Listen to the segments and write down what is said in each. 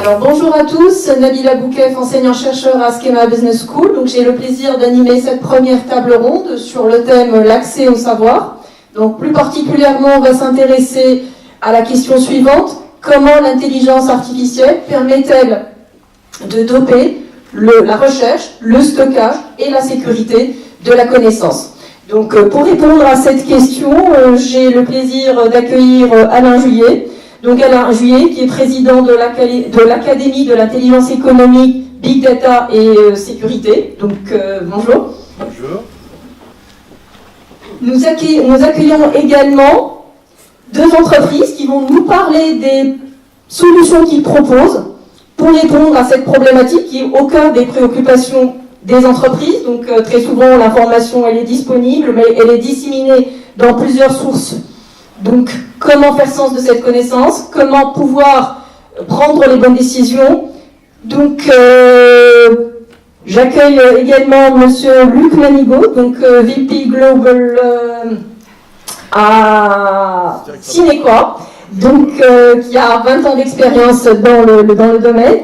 Alors bonjour à tous, Nabila Boukef, enseignant-chercheur à Schema Business School. Donc j'ai le plaisir d'animer cette première table ronde sur le thème l'accès au savoir. Donc plus particulièrement, on va s'intéresser à la question suivante: comment l'intelligence artificielle permet-elle de doper la recherche, le stockage et la sécurité de la connaissance? Donc pour répondre à cette question, j'ai le plaisir d'accueillir Alain Juillet. Donc Alain Juillet, qui est président de l'Académie de l'intelligence économique, Big Data et Sécurité. Donc bonjour. Bonjour. Nous accueillons également deux entreprises qui vont nous parler des solutions qu'ils proposent pour répondre à cette problématique qui est au cœur des préoccupations des entreprises. Donc très souvent l'information elle est disponible, mais elle est disséminée dans plusieurs sources. Donc comment faire sens de cette connaissance, comment pouvoir prendre les bonnes décisions. Donc j'accueille également Monsieur Luc Manigaud, donc VP Global à Cinequa, donc qui a 20 ans d'expérience dans le domaine.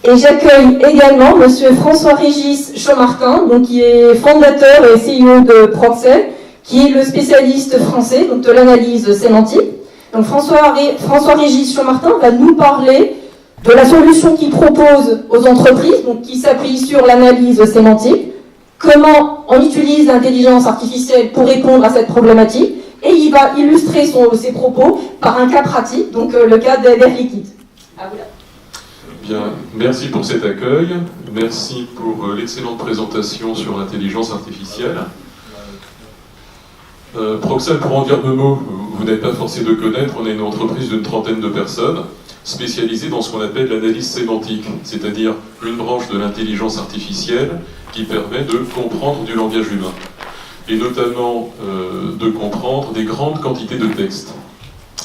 Et j'accueille également Monsieur François-Régis Chaumartin, donc qui est fondateur et CEO de Proxel, qui est le spécialiste français donc de l'analyse sémantique. Donc François-Régis Chaumartin va nous parler de la solution qu'il propose aux entreprises, donc qui s'appuie sur l'analyse sémantique, comment on utilise l'intelligence artificielle pour répondre à cette problématique, et il va illustrer ses propos par un cas pratique, donc le cas d'Air Liquide. À vous là. Bien, merci pour cet accueil, merci pour l'excellente présentation sur l'intelligence artificielle. Proxel, pour en dire deux mots, vous n'êtes pas forcé de connaître, on est une entreprise d'une trentaine de personnes spécialisée dans ce qu'on appelle l'analyse sémantique, c'est-à-dire une branche de l'intelligence artificielle qui permet de comprendre du langage humain, et notamment de comprendre des grandes quantités de textes.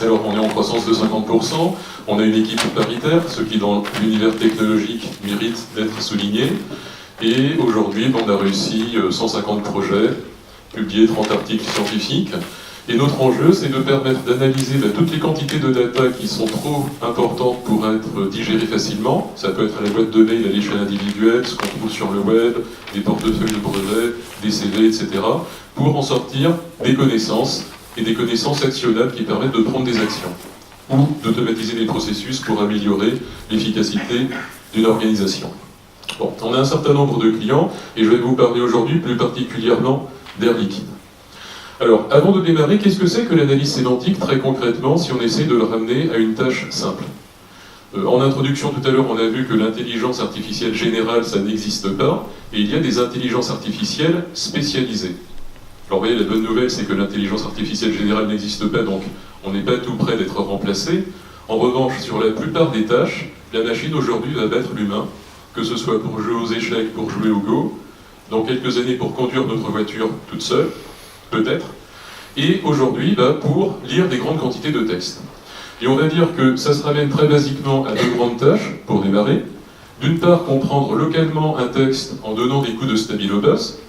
Alors on est en croissance de 50%, on a une équipe paritaire, ce qui dans l'univers technologique mérite d'être souligné, et aujourd'hui on a réussi 150 projets, publié 30 articles scientifiques, et notre enjeu c'est de permettre d'analyser toutes les quantités de data qui sont trop importantes pour être digérées facilement. Ça peut être la boîte de mail à l'échelle individuelle, ce qu'on trouve sur le web, des portefeuilles de brevets, des CV, etc., pour en sortir des connaissances, et des connaissances actionnables qui permettent de prendre des actions, ou d'automatiser des processus pour améliorer l'efficacité d'une organisation. Bon, on a un certain nombre de clients, et je vais vous parler aujourd'hui plus particulièrement d'Air Liquide. Alors, avant de démarrer, qu'est-ce que c'est que l'analyse sémantique, très concrètement, si on essaie de le ramener à une tâche simple? En introduction, tout à l'heure, on a vu que l'intelligence artificielle générale, ça n'existe pas, et il y a des intelligences artificielles spécialisées. Alors, vous voyez, la bonne nouvelle, c'est que l'intelligence artificielle générale n'existe pas, donc on n'est pas tout près d'être remplacé. En revanche, sur la plupart des tâches, la machine aujourd'hui va battre l'humain, que ce soit pour jouer aux échecs, pour jouer au Go, dans quelques années pour conduire notre voiture toute seule, peut-être, et aujourd'hui pour lire des grandes quantités de textes. Et on va dire que ça se ramène très basiquement à deux grandes tâches, pour démarrer. D'une part, comprendre localement un texte en donnant des coups de stabilibus.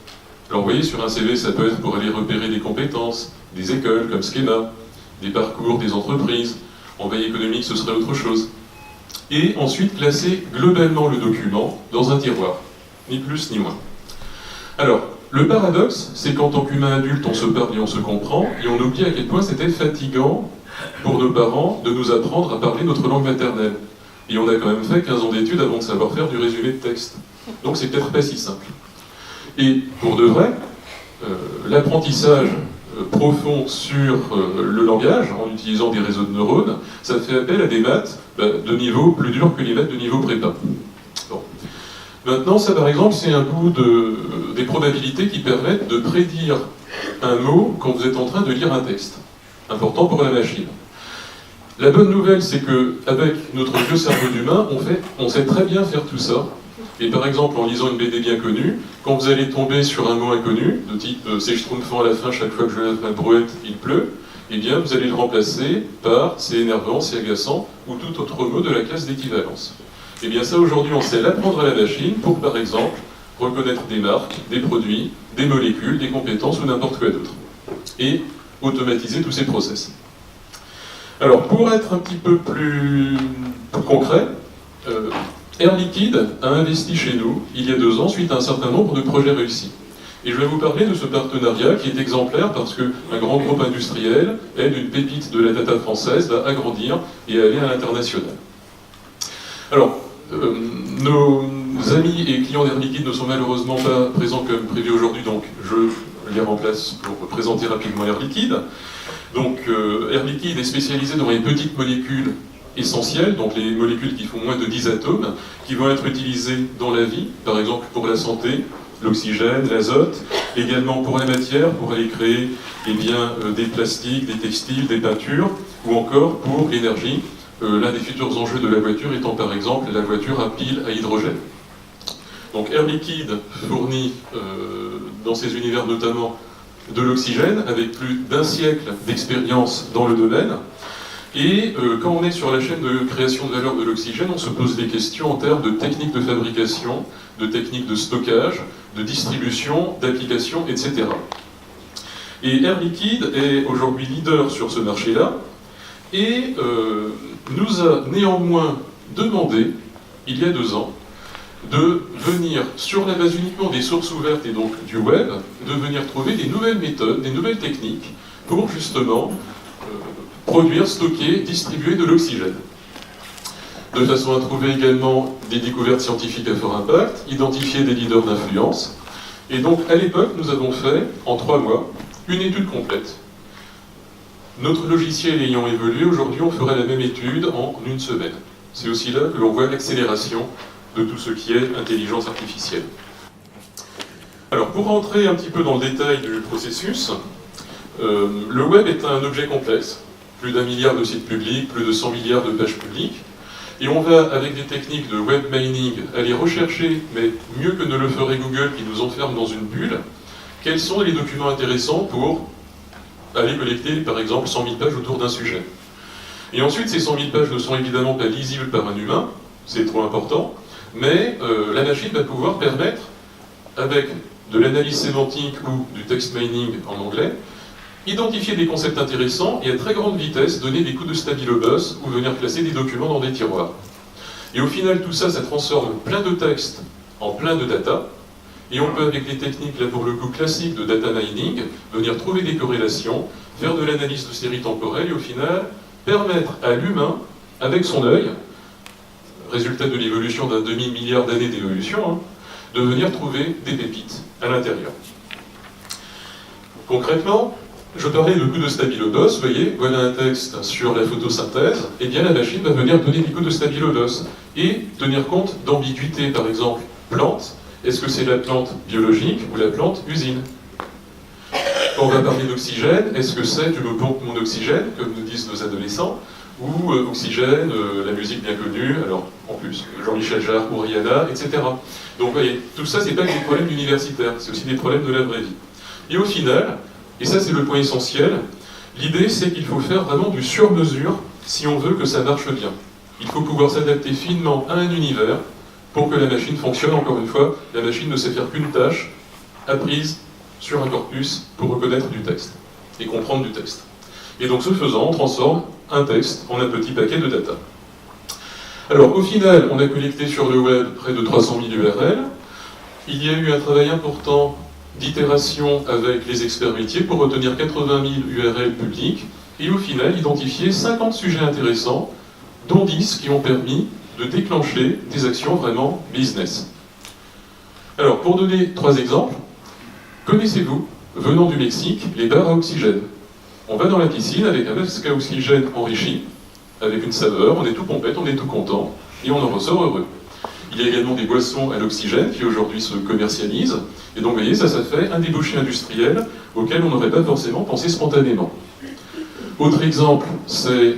Alors vous voyez, sur un CV, ça peut être pour aller repérer des compétences, des écoles comme Schema, des parcours, des entreprises. En veille économique, ce serait autre chose. Et ensuite, classer globalement le document dans un tiroir, ni plus ni moins. Alors, le paradoxe, c'est qu'en tant qu'humain adulte, on se parle et on se comprend, et on oublie à quel point c'était fatigant pour nos parents de nous apprendre à parler notre langue maternelle. Et on a quand même fait 15 ans d'études avant de savoir faire du résumé de texte. Donc c'est peut-être pas si simple. Et pour de vrai, l'apprentissage profond sur le langage, en utilisant des réseaux de neurones, ça fait appel à des maths de niveau plus dur que les maths de niveau prépa. Bon. Maintenant, ça par exemple, c'est un bout des probabilités qui permettent de prédire un mot quand vous êtes en train de lire un texte. Important pour la machine. La bonne nouvelle, c'est qu'avec notre vieux cerveau d'humain, on sait très bien faire tout ça. Et par exemple, en lisant une BD bien connue, quand vous allez tomber sur un mot inconnu, de type « c'est schtroumpfant à la fin, chaque fois que je lève ma brouette, il pleut », eh bien, vous allez le remplacer par « c'est énervant, c'est agaçant » ou tout autre mot de la classe d'équivalence. Eh bien ça, aujourd'hui, on sait l'apprendre à la machine pour, par exemple, reconnaître des marques, des produits, des molécules, des compétences ou n'importe quoi d'autre. Et automatiser tous ces process. Alors, pour être un petit peu plus concret, Air Liquide a investi chez nous, il y a 2 ans, suite à un certain nombre de projets réussis. Et je vais vous parler de ce partenariat qui est exemplaire parce qu'un grand groupe industriel aide une pépite de la data française à agrandir et à aller à l'international. Alors, nos amis et clients d'Air Liquide ne sont malheureusement pas présents comme prévu aujourd'hui, donc je les remplace pour présenter rapidement Air Liquide. Donc, Air Liquide est spécialisé dans les petites molécules essentielles, donc les molécules qui font moins de 10 atomes, qui vont être utilisées dans la vie, par exemple pour la santé, l'oxygène, l'azote, également pour la matière, pour aller créer des plastiques, des textiles, des peintures, ou encore pour l'énergie, l'un des futurs enjeux de la voiture étant par exemple la voiture à pile à hydrogène. Donc Air Liquide fournit dans ses univers notamment de l'oxygène, avec plus d'1 siècle d'expérience dans le domaine. Et quand on est sur la chaîne de création de valeur de l'oxygène, on se pose des questions en termes de techniques de fabrication, de techniques de stockage, de distribution, d'application, etc. Et Air Liquide est aujourd'hui leader sur ce marché-là, et nous a néanmoins demandé, il y a 2 ans, de venir, sur la base uniquement des sources ouvertes et donc du web, de venir trouver des nouvelles méthodes, des nouvelles techniques pour justement produire, stocker, distribuer de l'oxygène. De façon à trouver également des découvertes scientifiques à fort impact, identifier des leaders d'influence. Et donc à l'époque, nous avons fait, en 3 mois, une étude complète. Notre logiciel ayant évolué, aujourd'hui on ferait la même étude en 1 semaine. C'est aussi là que l'on voit l'accélération de tout ce qui est intelligence artificielle. Alors pour rentrer un petit peu dans le détail du processus, le web est un objet complexe, plus d'1 milliard de sites publics, plus de 100 milliards de pages publiques, et on va, avec des techniques de web mining, aller rechercher, mais mieux que ne le ferait Google qui nous enferme dans une bulle, quels sont les documents intéressants pour aller collecter, par exemple, 100 000 pages autour d'un sujet. Et ensuite, ces 100 000 pages ne sont évidemment pas lisibles par un humain, c'est trop important, mais la machine va pouvoir permettre, avec de l'analyse sémantique ou du text mining en anglais, identifier des concepts intéressants et à très grande vitesse donner des coups de stabilo-bus ou venir classer des documents dans des tiroirs. Et au final, tout ça, ça transforme plein de textes en plein de data, et on peut, avec des techniques, là pour le coup, classiques de data mining, venir trouver des corrélations, faire de l'analyse de séries temporelles, et au final, permettre à l'humain, avec son œil, résultat de l'évolution d'un demi-milliard d'années d'évolution, de venir trouver des pépites à l'intérieur. Concrètement, je parlais de coups de stabilo-dos, vous voyez, voilà un texte sur la photosynthèse, et bien la machine va venir donner des coups de stabilo-dos, et tenir compte d'ambiguïté, par exemple, plante, est-ce que c'est la plante biologique ou la plante usine? Quand on va parler d'oxygène, est-ce que c'est tu me pompes mon oxygène, comme nous disent nos adolescents, ou oxygène, la musique bien connue, alors en plus, Jean-Michel Jarre ou Rihanna, etc. Donc vous voyez, tout ça, c'est pas que des problèmes universitaires, c'est aussi des problèmes de la vraie vie. Et au final, et ça c'est le point essentiel, l'idée c'est qu'il faut faire vraiment du sur-mesure si on veut que ça marche bien. Il faut pouvoir s'adapter finement à un univers pour que la machine fonctionne. Encore une fois, la machine ne sait faire qu'une tâche, apprise sur un corpus pour reconnaître du texte et comprendre du texte. Et donc ce faisant, on transforme un texte en un petit paquet de data. Alors au final, on a collecté sur le web près de 300 000 URL. Il y a eu un travail important d'itération avec les experts métiers pour retenir 80 000 URL publiques et au final identifier 50 sujets intéressants, dont 10 qui ont permis de déclencher des actions vraiment business. Alors pour donner 3 exemples, connaissez-vous, venant du Mexique, les bars à oxygène? On va dans la piscine avec un masque à oxygène enrichi, avec une saveur, on est tout pompette, on est tout content, et on en ressort heureux. Il y a également des boissons à l'oxygène qui aujourd'hui se commercialisent, et donc vous voyez, ça fait un débouché industriel auquel on n'aurait pas forcément pensé spontanément. Autre exemple, c'est,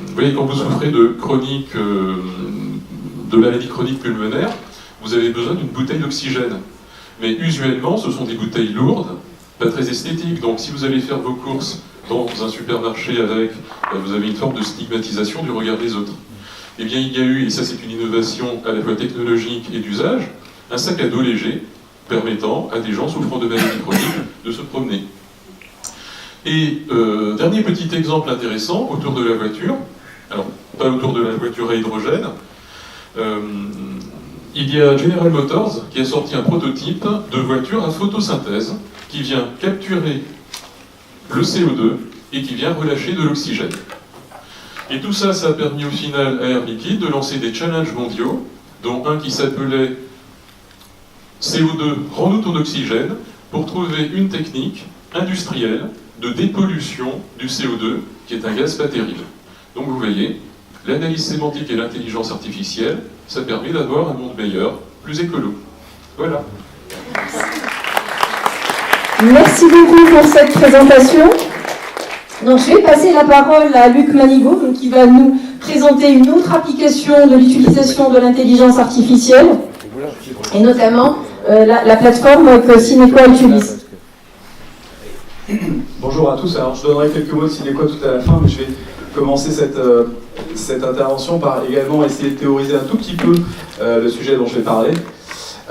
vous voyez, quand vous souffrez de maladies chroniques pulmonaires, vous avez besoin d'une bouteille d'oxygène. Mais usuellement, ce sont des bouteilles lourdes, pas très esthétiques, donc si vous allez faire vos courses dans un supermarché avec, vous avez une forme de stigmatisation du regard des autres. Eh bien, il y a eu, et ça c'est une innovation à la fois technologique et d'usage, un sac à dos léger permettant à des gens souffrant de maladies chroniques de se promener. Et dernier petit exemple intéressant autour de la voiture, alors pas autour de la voiture à hydrogène, il y a General Motors qui a sorti un prototype de voiture à photosynthèse qui vient capturer le CO2 et qui vient relâcher de l'oxygène. Et tout ça, ça a permis au final à Air Liquide de lancer des challenges mondiaux, dont un qui s'appelait CO2 rends-nous ton oxygène, pour trouver une technique industrielle de dépollution du CO2, qui est un gaz pas terrible. Donc vous voyez, l'analyse sémantique et l'intelligence artificielle, ça permet d'avoir un monde meilleur, plus écolo. Voilà. Merci beaucoup pour cette présentation. Donc, je vais passer la parole à Luc Manigaud, donc, qui va nous présenter une autre application de l'utilisation de l'intelligence artificielle, et notamment la plateforme que Cinequa utilise. Bonjour à tous, alors je donnerai quelques mots de Cinequa tout à la fin, mais je vais commencer cette intervention par également essayer de théoriser un tout petit peu le sujet dont je vais parler.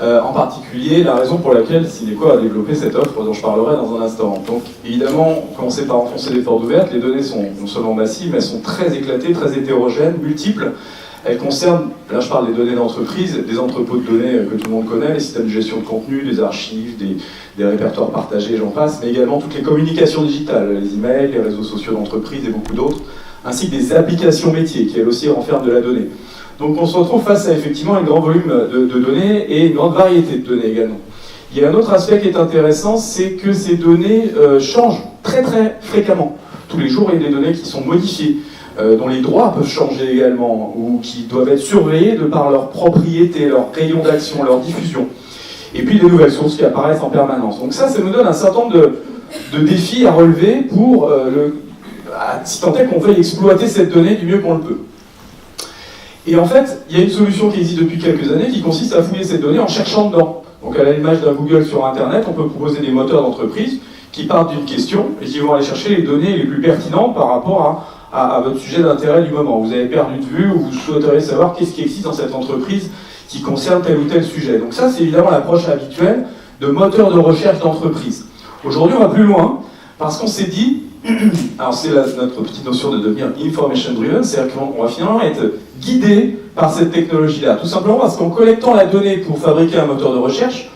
En particulier, la raison pour laquelle Cinequa a développé cette offre dont je parlerai dans un instant. Donc, évidemment, commencer par enfoncer les portes ouvertes, les données sont non seulement massives, mais elles sont très éclatées, très hétérogènes, multiples. Elles concernent, là je parle des données d'entreprise, des entrepôts de données que tout le monde connaît, les systèmes de gestion de contenu, des archives, des répertoires partagés, j'en passe, mais également toutes les communications digitales, les emails, les réseaux sociaux d'entreprise et beaucoup d'autres, ainsi que des applications métiers qui elles aussi renferment de la donnée. Donc on se retrouve face à effectivement un grand volume de données et une grande variété de données également. Il y a un autre aspect qui est intéressant, c'est que ces données changent très très fréquemment. Tous les jours, il y a des données qui sont modifiées, dont les droits peuvent changer également, ou qui doivent être surveillés de par leur propriété, leur rayon d'action, leur diffusion. Et puis des nouvelles sources qui apparaissent en permanence. Donc ça nous donne un certain nombre de défis à relever pour, si tant est qu'on veuille exploiter cette donnée du mieux qu'on le peut. Et en fait, il y a une solution qui existe depuis quelques années qui consiste à fouiller ces données en cherchant dedans. Donc à l'image d'un Google sur Internet, on peut proposer des moteurs d'entreprise qui partent d'une question et qui vont aller chercher les données les plus pertinentes par rapport à votre sujet d'intérêt du moment. Vous avez perdu de vue ou vous souhaiteriez savoir qu'est-ce qui existe dans cette entreprise qui concerne tel ou tel sujet. Donc ça, c'est évidemment l'approche habituelle de moteur de recherche d'entreprise. Aujourd'hui, on va plus loin parce qu'on s'est dit, alors c'est notre petite notion de devenir information driven, c'est-à-dire qu'on va finalement être guidé par cette technologie-là. Tout simplement parce qu'en collectant la donnée pour fabriquer un moteur de recherche,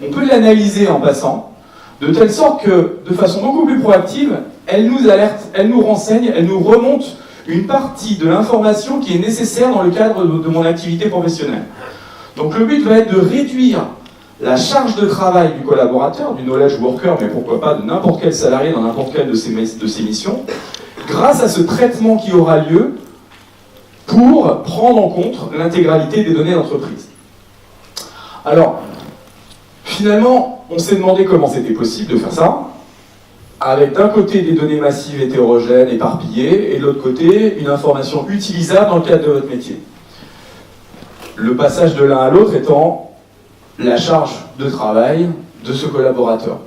on peut l'analyser en passant, de telle sorte que, de façon beaucoup plus proactive, elle nous alerte, elle nous renseigne, elle nous remonte une partie de l'information qui est nécessaire dans le cadre de mon activité professionnelle. Donc le but va être de réduire la charge de travail du collaborateur, du knowledge worker, mais pourquoi pas de n'importe quel salarié dans n'importe quelle de ses missions, grâce à ce traitement qui aura lieu pour prendre en compte l'intégralité des données d'entreprise. Alors, finalement, on s'est demandé comment c'était possible de faire ça, avec d'un côté des données massives hétérogènes, éparpillées, et de l'autre côté, une information utilisable dans le cadre de votre métier. Le passage de l'un à l'autre étant la charge de travail de ce collaborateur.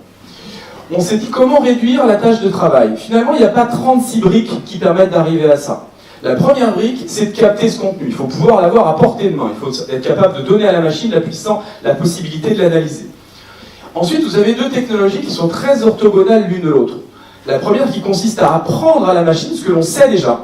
On s'est dit comment réduire la tâche de travail. Finalement, il n'y a pas 36 briques qui permettent d'arriver à ça. La première brique, c'est de capter ce contenu. Il faut pouvoir l'avoir à portée de main. Il faut être capable de donner à la machine la possibilité de l'analyser. Ensuite, vous avez deux technologies qui sont très orthogonales l'une de l'autre. La première qui consiste à apprendre à la machine ce que l'on sait déjà.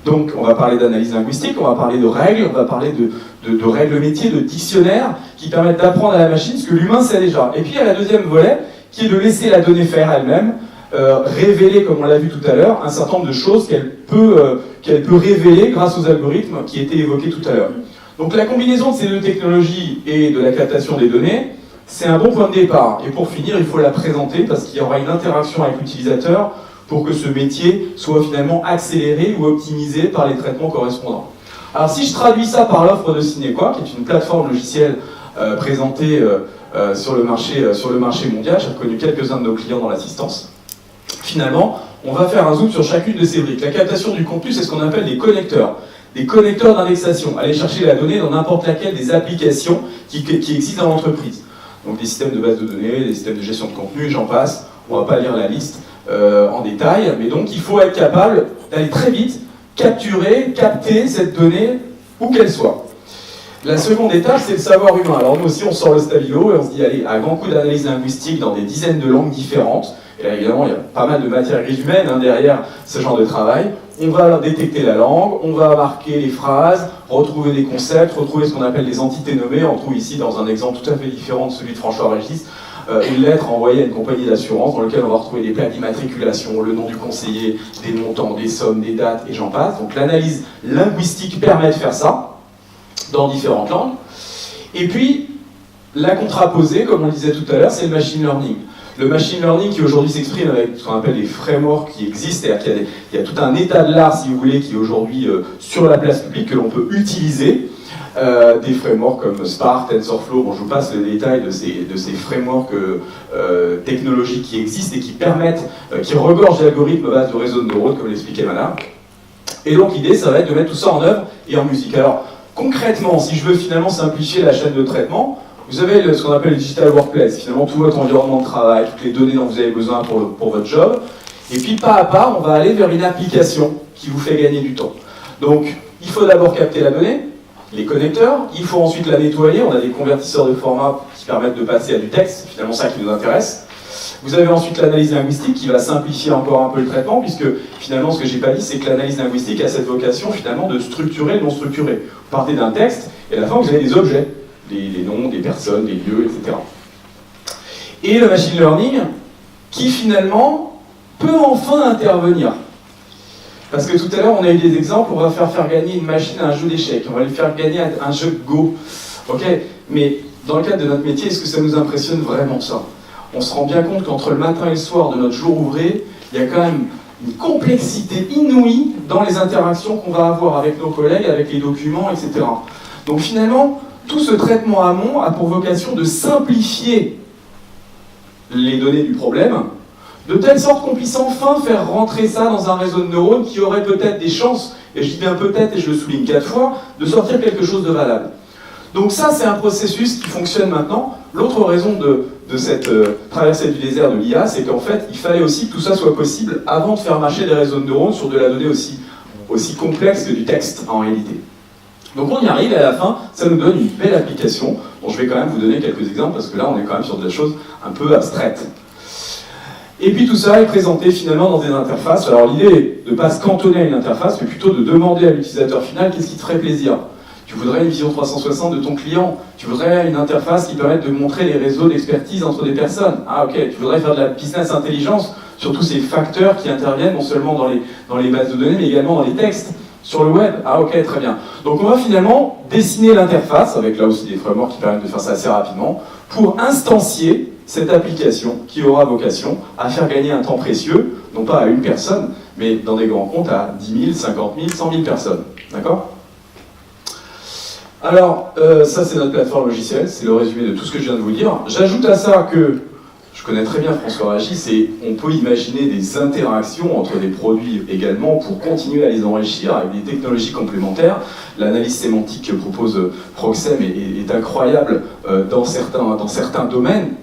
Donc, on va parler d'analyse linguistique, on va parler de règles, on va parler de règles métiers, de dictionnaires, qui permettent d'apprendre à la machine ce que l'humain sait déjà. Et puis, il y a la deuxième volet, qui est de laisser la donnée faire elle-même, révéler, comme on l'a vu tout à l'heure, un certain nombre de choses qu'elle peut révéler grâce aux algorithmes qui étaient évoqués tout à l'heure. Donc, la combinaison de ces deux technologies et de la captation des données, c'est un bon point de départ. Et pour finir, il faut la présenter, parce qu'il y aura une interaction avec l'utilisateur, pour que ce métier soit finalement accéléré ou optimisé par les traitements correspondants. Alors si je traduis ça par l'offre de Cinequa, qui est une plateforme logicielle présentée sur le marché mondial, j'ai reconnu quelques-uns de nos clients dans l'assistance, finalement, on va faire un zoom sur chacune de ces briques. La captation du contenu, c'est ce qu'on appelle des connecteurs d'indexation, aller chercher la donnée dans n'importe laquelle des applications qui existent dans l'entreprise. Donc des systèmes de base de données, des systèmes de gestion de contenu, j'en passe, on ne va pas lire la liste en détail, mais donc il faut être capable d'aller très vite, capter cette donnée où qu'elle soit. La seconde étape, c'est le savoir humain. Alors nous aussi, on sort le stabilo et on se dit, allez, à grand coup d'analyse linguistique dans des dizaines de langues différentes, Et là, évidemment, il y a pas mal de matière grise humaine derrière ce genre de travail. On va détecter la langue, on va marquer les phrases, retrouver des concepts, retrouver ce qu'on appelle les entités nommées. On trouve ici, dans un exemple tout à fait différent de celui de François Régis, une lettre envoyée à une compagnie d'assurance dans laquelle on va retrouver des plaques d'immatriculation, le nom du conseiller, des montants, des sommes, des dates, et j'en passe. Donc l'analyse linguistique permet de faire ça dans différentes langues. Et puis, la contraposée, comme on le disait tout à l'heure, c'est le machine learning. Le machine learning qui aujourd'hui s'exprime avec ce qu'on appelle les frameworks qui existent, c'est-à-dire qu'il y a tout un état de l'art, si vous voulez, qui est aujourd'hui sur la place publique, que l'on peut utiliser. Des frameworks comme Spark, TensorFlow, bon, je vous passe les détails de ces frameworks technologiques qui existent et qui permettent, qui regorgent d'algorithmes à base de réseaux de neurones, comme l'expliquait Madame. Et donc l'idée, ça va être de mettre tout ça en œuvre et en musique. Alors, concrètement, si je veux finalement simplifier la chaîne de traitement, vous avez ce qu'on appelle le digital workplace, finalement tout votre environnement de travail, toutes les données dont vous avez besoin pour votre job. Et puis pas à pas, on va aller vers une application qui vous fait gagner du temps. Donc, il faut d'abord capter la donnée, les connecteurs, il faut ensuite la nettoyer, on a des convertisseurs de format qui permettent de passer à du texte, c'est finalement ça qui nous intéresse. Vous avez ensuite l'analyse linguistique qui va simplifier encore un peu le traitement, puisque finalement ce que j'ai pas dit, c'est que l'analyse linguistique a cette vocation finalement de structurer le non structuré. Vous partez d'un texte, et à la fin vous avez des objets, les noms, des personnes, des lieux, etc. Et le machine learning, qui finalement peut enfin intervenir. Parce que tout à l'heure, on a eu des exemples, on va faire gagner une machine à un jeu d'échecs, on va lui faire gagner à un jeu de Go. Ok, mais dans le cadre de notre métier, est-ce que ça nous impressionne vraiment ça? On se rend bien compte qu'entre le matin et le soir de notre jour ouvré, il y a quand même une complexité inouïe dans les interactions qu'on va avoir avec nos collègues, avec les documents, etc. Donc finalement, tout ce traitement amont a pour vocation de simplifier les données du problème, de telle sorte qu'on puisse enfin faire rentrer ça dans un réseau de neurones qui aurait peut-être des chances, et je dis bien peut-être et je le souligne 4 fois, de sortir quelque chose de valable. Donc ça, c'est un processus qui fonctionne maintenant. L'autre raison de cette traversée du désert de l'IA, c'est qu'en fait, il fallait aussi que tout ça soit possible avant de faire marcher des réseaux de neurones sur de la donnée aussi complexe que du texte, en réalité. Donc on y arrive, et à la fin, ça nous donne une belle application, dont je vais quand même vous donner quelques exemples, parce que là, on est quand même sur des choses un peu abstraites. Et puis tout ça est présenté finalement dans des interfaces. Alors l'idée est de ne pas se cantonner à une interface, mais plutôt de demander à l'utilisateur final qu'est-ce qui te ferait plaisir. Tu voudrais une vision 360 de ton client, tu voudrais une interface qui permette de montrer les réseaux d'expertise entre des personnes. Ah ok, tu voudrais faire de la business intelligence sur tous ces facteurs qui interviennent non seulement dans les bases de données, mais également dans les textes, sur le web. Ah ok, très bien. Donc on va finalement dessiner l'interface, avec là aussi des frameworks qui permettent de faire ça assez rapidement, pour instancier cette application qui aura vocation à faire gagner un temps précieux, non pas à une personne, mais dans des grands comptes à 10 000, 50 000, 100 000 personnes. D'accord ? Alors, ça c'est notre plateforme logicielle, c'est le résumé de tout ce que je viens de vous dire. J'ajoute à ça que je connais très bien François Régis et on peut imaginer des interactions entre des produits également pour continuer à les enrichir avec des technologies complémentaires. L'analyse sémantique que propose Proxem est incroyable dans certains domaines,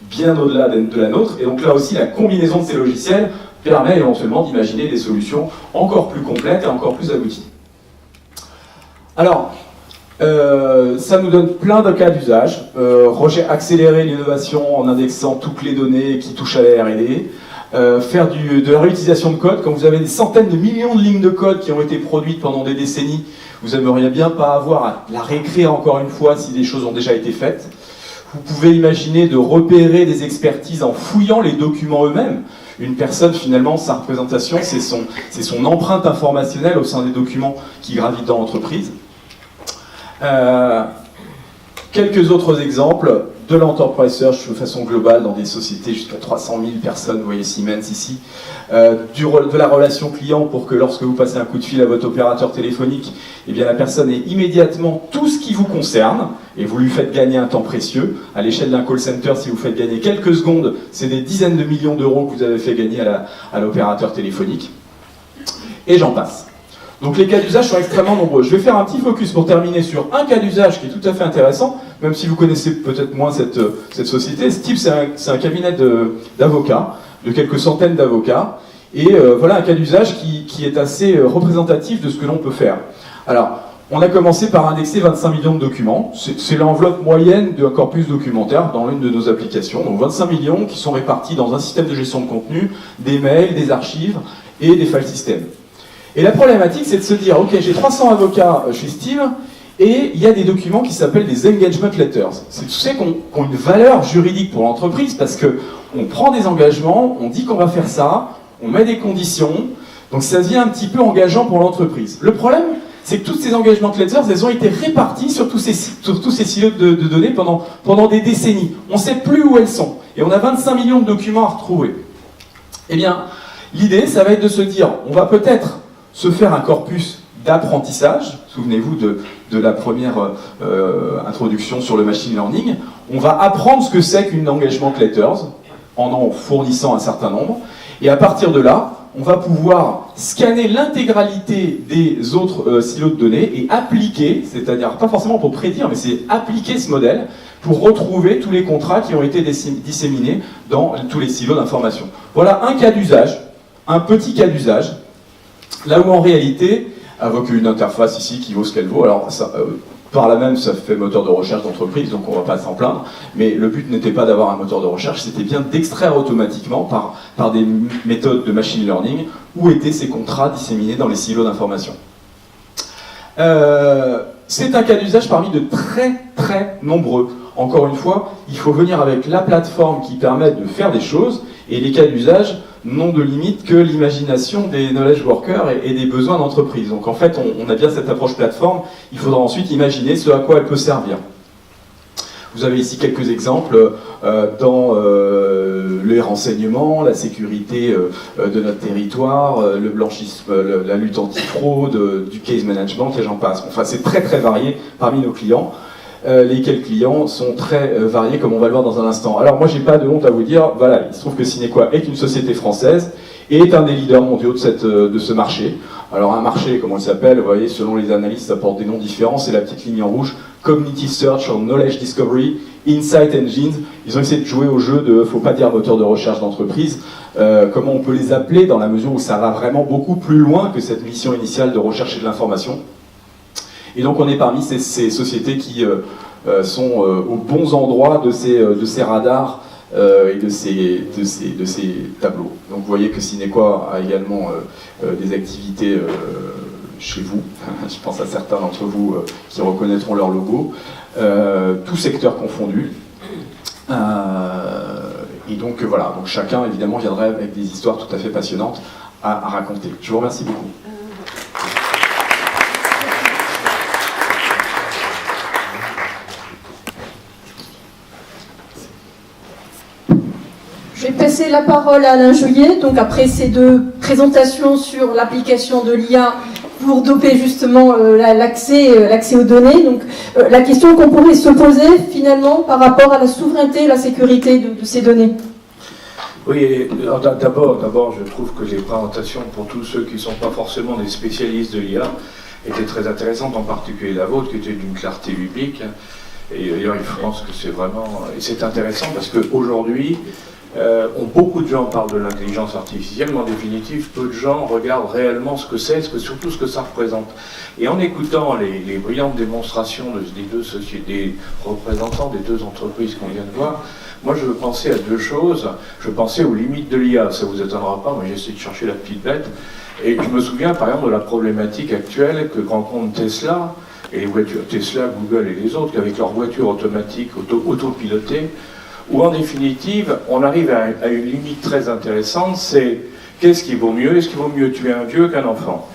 bien au-delà de la nôtre, et donc là aussi la combinaison de ces logiciels permet éventuellement d'imaginer des solutions encore plus complètes et encore plus abouties. Alors, ça nous donne plein de cas d'usage. Accélérer l'innovation en indexant toutes les données qui touchent à la R&D, faire de la réutilisation de code. Quand vous avez des centaines de millions de lignes de code qui ont été produites pendant des décennies, vous aimeriez bien pas avoir à la réécrire encore une fois si des choses ont déjà été faites. Vous pouvez imaginer de repérer des expertises en fouillant les documents eux-mêmes. Une personne, finalement, sa représentation, c'est son empreinte informationnelle au sein des documents qui gravitent dans l'entreprise. Quelques autres exemples de l'enterprise search de façon globale dans des sociétés jusqu'à 300 000 personnes, vous voyez Siemens ici, de la relation client pour que lorsque vous passez un coup de fil à votre opérateur téléphonique, eh bien la personne ait immédiatement tout ce qui vous concerne et vous lui faites gagner un temps précieux. À l'échelle d'un call center, si vous faites gagner quelques secondes, c'est des dizaines de millions d'euros que vous avez fait gagner à l'opérateur téléphonique. Et j'en passe. Donc les cas d'usage sont extrêmement nombreux. Je vais faire un petit focus pour terminer sur un cas d'usage qui est tout à fait intéressant, même si vous connaissez peut-être moins cette société. Ce type, c'est un cabinet d'avocats, de quelques centaines d'avocats, et voilà un cas d'usage qui est assez représentatif de ce que l'on peut faire. Alors, on a commencé par indexer 25 millions de documents. C'est l'enveloppe moyenne d'un corpus documentaire dans l'une de nos applications. Donc 25 millions qui sont répartis dans un système de gestion de contenu, des mails, des archives et des file systems. Et la problématique, c'est de se dire, ok, j'ai 300 avocats chez Steam, et il y a des documents qui s'appellent des engagement letters. C'est tous ceux qui ont une valeur juridique pour l'entreprise, parce qu'on prend des engagements, on dit qu'on va faire ça, on met des conditions, donc ça devient un petit peu engageant pour l'entreprise. Le problème, c'est que tous ces engagement letters, elles ont été réparties sur tous ces silos de données pendant des décennies. On ne sait plus où elles sont. Et on a 25 millions de documents à retrouver. Eh bien, l'idée, ça va être de se dire, on va peut-être se faire un corpus d'apprentissage. Souvenez-vous de la première introduction sur le machine learning. On va apprendre ce que c'est qu'une engagement letters en fournissant un certain nombre. Et à partir de là, on va pouvoir scanner l'intégralité des autres silos de données et appliquer, c'est-à-dire pas forcément pour prédire, mais c'est appliquer ce modèle pour retrouver tous les contrats qui ont été disséminés dans tous les silos d'information. Voilà un cas d'usage, un petit cas d'usage, là où en réalité, avec une interface ici qui vaut ce qu'elle vaut, alors ça, par là même ça fait moteur de recherche d'entreprise, donc on ne va pas s'en plaindre, mais le but n'était pas d'avoir un moteur de recherche, c'était bien d'extraire automatiquement par des méthodes de machine learning où étaient ces contrats disséminés dans les silos d'information. C'est un cas d'usage parmi de très très nombreux. Encore une fois, il faut venir avec la plateforme qui permet de faire des choses, et les cas d'usage n'ont de limite que l'imagination des knowledge workers et des besoins d'entreprise. Donc en fait, on a bien cette approche plateforme, il faudra ensuite imaginer ce à quoi elle peut servir. Vous avez ici quelques exemples dans les renseignements, la sécurité de notre territoire, le blanchisme, la lutte anti-fraude, du case management, et j'en passe. Enfin, c'est très très varié parmi nos clients. Lesquels clients sont très variés, comme on va le voir dans un instant. Alors moi, j'ai pas de honte à vous dire, voilà, il se trouve que Cinequa est une société française et est un des leaders mondiaux de ce marché. Alors un marché, comment il s'appelle, vous voyez, selon les analystes, ça porte des noms différents, c'est la petite ligne en rouge, Cognitive Search or Knowledge Discovery, Insight Engines. Ils ont essayé de jouer au jeu de, faut pas dire moteur de recherche d'entreprise, comment on peut les appeler dans la mesure où ça va vraiment beaucoup plus loin que cette mission initiale de recherche et de l'information. Et donc on est parmi ces sociétés qui sont aux bons endroits de ces radars et de ces tableaux. Donc vous voyez que Cinequa a également des activités chez vous. Je pense à certains d'entre vous qui reconnaîtront leur logo. Tout secteur confondu. Et donc voilà, donc chacun évidemment viendrait avec des histoires tout à fait passionnantes à raconter. Je vous remercie beaucoup. Je vais passer la parole à Alain Joyer, donc après ces deux présentations sur l'application de l'IA pour doper justement l'accès aux données. Donc la question qu'on pourrait se poser finalement par rapport à la souveraineté et la sécurité de ces données. Oui, d'abord, je trouve que les présentations pour tous ceux qui ne sont pas forcément des spécialistes de l'IA étaient très intéressantes, en particulier la vôtre qui était d'une clarté biblique. Et d'ailleurs, je pense que c'est vraiment... Et c'est intéressant parce qu'aujourd'hui, beaucoup de gens parlent de l'intelligence artificielle, mais en définitive, peu de gens regardent réellement ce que c'est, surtout ce que ça représente. Et en écoutant les brillantes démonstrations des deux sociétés, des représentants des deux entreprises qu'on vient de voir, moi je pensais à deux choses. Je pensais aux limites de l'IA, ça vous étonnera pas, mais j'essaie de chercher la petite bête. Et je me souviens par exemple de la problématique actuelle que rencontre Tesla, et les voitures Tesla, Google et les autres, avec leurs voitures automatiques, autopilotées, où en définitive, on arrive à une limite très intéressante, c'est qu'est-ce qui vaut mieux? Est-ce qu'il vaut mieux tuer un vieux qu'un enfant?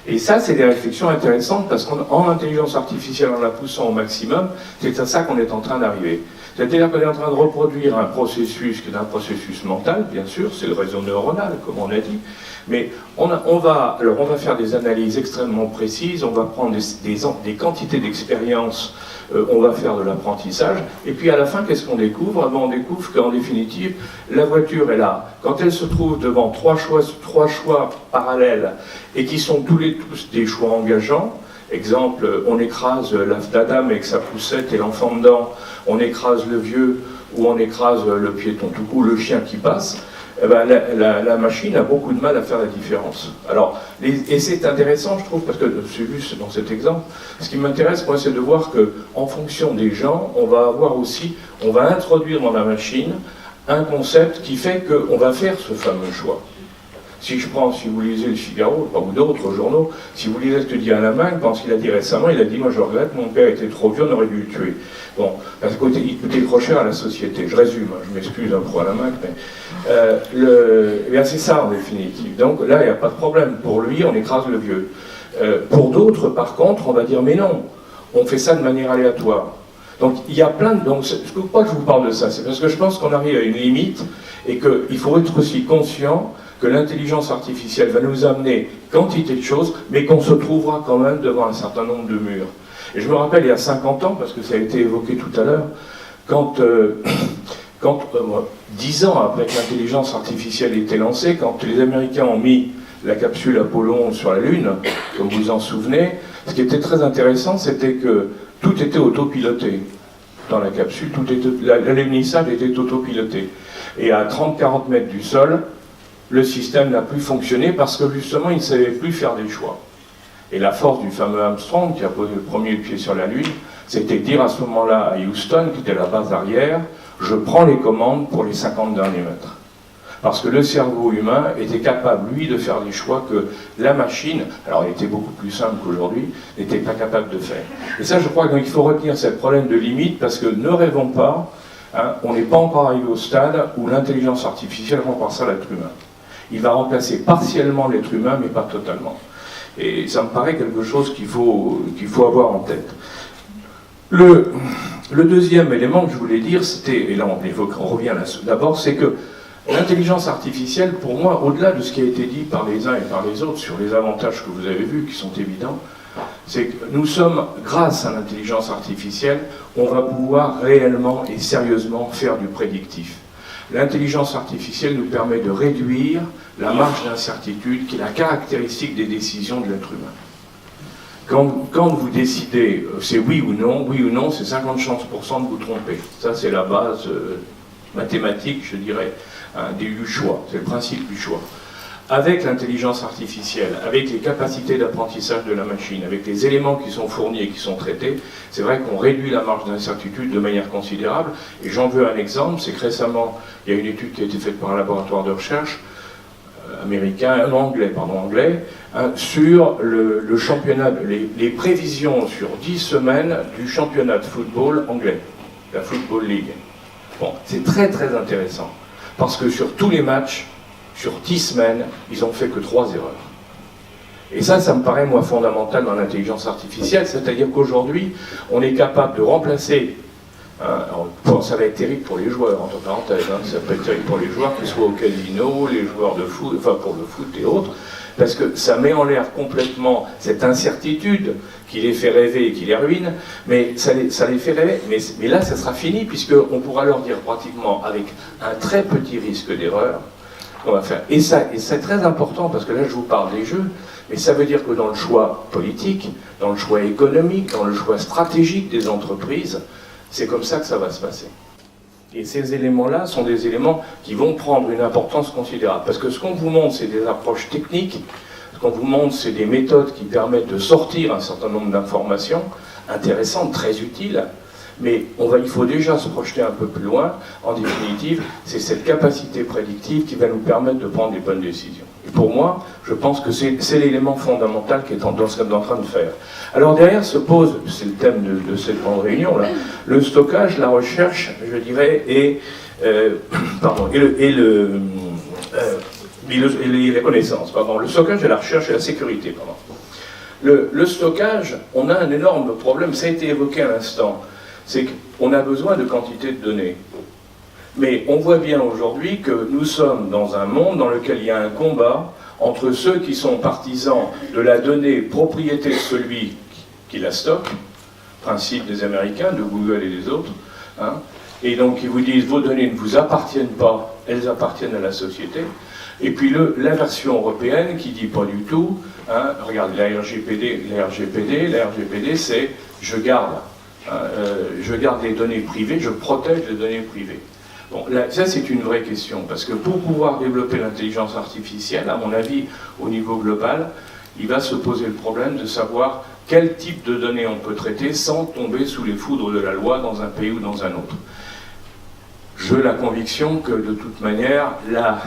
Et ça, c'est des réflexions intéressantes, parce qu'en intelligence artificielle, en la poussant au maximum, c'est à ça qu'on est en train d'arriver. C'est-à-dire qu'on est en train de reproduire un processus qui est un processus mental, bien sûr, c'est le réseau neuronal, comme on a dit, mais on va faire des analyses extrêmement précises, on va prendre des quantités d'expériences, on va faire de l'apprentissage, et puis à la fin, qu'est-ce qu'on découvre? On découvre qu'en définitive, la voiture est là. Quand elle se trouve devant trois choix parallèles, et qui sont tous des choix engageants, exemple, on écrase la dame avec sa poussette et l'enfant dedans, on écrase le vieux, ou on écrase le piéton tout court, le chien qui passe, eh ben, la machine a beaucoup de mal à faire la différence. Alors, et c'est intéressant, je trouve, parce que c'est juste dans cet exemple, ce qui m'intéresse, moi, c'est de voir qu'en fonction des gens, on va introduire dans la machine un concept qui fait qu'on va faire ce fameux choix. Si vous lisez le Figaro, ou d'autres journaux, si vous lisez ce que dit Alain Minc, quand il a dit récemment, il a dit « Moi je regrette, mon père était trop vieux, on aurait dû le tuer ». Bon, parce qu'il coûtait trop cher à la société. Je résume, hein, je m'excuse pour Alain Minc, mais eh bien c'est ça en définitive. Donc là, il n'y a pas de problème. Pour lui, on écrase le vieux. Pour d'autres, par contre, on va dire « Mais non, on fait ça de manière aléatoire ». Donc il y a plein de... Donc, pourquoi je vous parle de ça? C'est parce que je pense qu'on arrive à une limite et qu'il faut être aussi conscient que l'intelligence artificielle va nous amener quantité de choses, mais qu'on se trouvera quand même devant un certain nombre de murs. Et je me rappelle, il y a 50 ans, parce que ça a été évoqué tout à l'heure, quand 10 ans après que l'intelligence artificielle était lancée, quand les Américains ont mis la capsule Apollo 11 sur la Lune, comme vous vous en souvenez, ce qui était très intéressant, c'était que tout était autopiloté dans la capsule, l'alunissage était autopiloté. Et à 30-40 mètres du sol, le système n'a plus fonctionné parce que justement il ne savait plus faire des choix. Et la force du fameux Armstrong, qui a posé le premier pied sur la Lune, c'était de dire à ce moment-là à Houston, qui était la base arrière, je prends les commandes pour les 50 derniers mètres. Parce que le cerveau humain était capable, lui, de faire des choix que la machine, alors elle était beaucoup plus simple qu'aujourd'hui, n'était pas capable de faire. Et ça, je crois qu'il faut retenir ce problème de limite, parce que ne rêvons pas, hein, on n'est pas encore arrivé au stade où l'intelligence artificielle remplacera l'être humain. Il va remplacer partiellement l'être humain, mais pas totalement. Et ça me paraît quelque chose qu'il faut avoir en tête. Le deuxième élément que je voulais dire, c'était, et là on revient là d'abord, c'est que l'intelligence artificielle, pour moi, au-delà de ce qui a été dit par les uns et par les autres sur les avantages que vous avez vus, qui sont évidents, c'est que nous sommes, grâce à l'intelligence artificielle, on va pouvoir réellement et sérieusement faire du prédictif. L'intelligence artificielle nous permet de réduire la marge d'incertitude qui est la caractéristique des décisions de l'être humain. Quand vous décidez, c'est oui ou non, c'est 50 chances % de vous tromper. Ça, c'est la base mathématique, je dirais, du choix. C'est le principe du choix. Avec l'intelligence artificielle, avec les capacités d'apprentissage de la machine, avec les éléments qui sont fournis et qui sont traités, c'est vrai qu'on réduit la marge d'incertitude de manière considérable. Et j'en veux un exemple, c'est que récemment, il y a une étude qui a été faite par un laboratoire de recherche anglais, sur le championnat, les prévisions sur 10 semaines du championnat de football anglais, la Football League. Bon, c'est très très intéressant, parce que sur tous les matchs, sur 10 semaines, ils ont fait que 3 erreurs. Et ça me paraît, moi, fondamental dans l'intelligence artificielle, c'est-à-dire qu'aujourd'hui, on est capable de remplacer, ça va être terrible pour les joueurs, entre parenthèses, ça peut être terrible pour les joueurs, qu'ils soient au casino, les joueurs de foot, enfin pour le foot et autres, parce que ça met en l'air complètement cette incertitude qui les fait rêver et qui les ruine, mais ça les fait rêver, mais là, ça sera fini, puisqu'on pourra leur dire pratiquement, avec un très petit risque d'erreur, qu'on va faire. Et c'est très important, parce que là, je vous parle des jeux, mais ça veut dire que dans le choix politique, dans le choix économique, dans le choix stratégique des entreprises, c'est comme ça que ça va se passer. Et ces éléments-là sont des éléments qui vont prendre une importance considérable. Parce que ce qu'on vous montre, c'est des approches techniques, ce qu'on vous montre, c'est des méthodes qui permettent de sortir un certain nombre d'informations intéressantes, très utiles, mais il faut déjà se projeter un peu plus loin. En définitive, c'est cette capacité prédictive qui va nous permettre de prendre des bonnes décisions. Et pour moi, je pense que c'est l'élément fondamental qui est en train de faire. Alors derrière se pose, c'est le thème de cette grande réunion-là, le stockage, la recherche, je dirais, et les connaissances. Le stockage et la recherche et la sécurité. Le stockage, on a un énorme problème, ça a été évoqué à l'instant, c'est qu'on a besoin de quantité de données. Mais on voit bien aujourd'hui que nous sommes dans un monde dans lequel il y a un combat entre ceux qui sont partisans de la donnée propriété de celui qui la stocke, principe des Américains, de Google et des autres, et donc ils vous disent vos données ne vous appartiennent pas, elles appartiennent à la société. Et puis la version européenne qui dit pas du tout, regardez la RGPD c'est je garde les données privées, je protège les données privées. Bon, là, ça c'est une vraie question, parce que pour pouvoir développer l'intelligence artificielle, à mon avis, au niveau global, il va se poser le problème de savoir quel type de données on peut traiter sans tomber sous les foudres de la loi dans un pays ou dans un autre. J'ai la conviction que de toute manière, la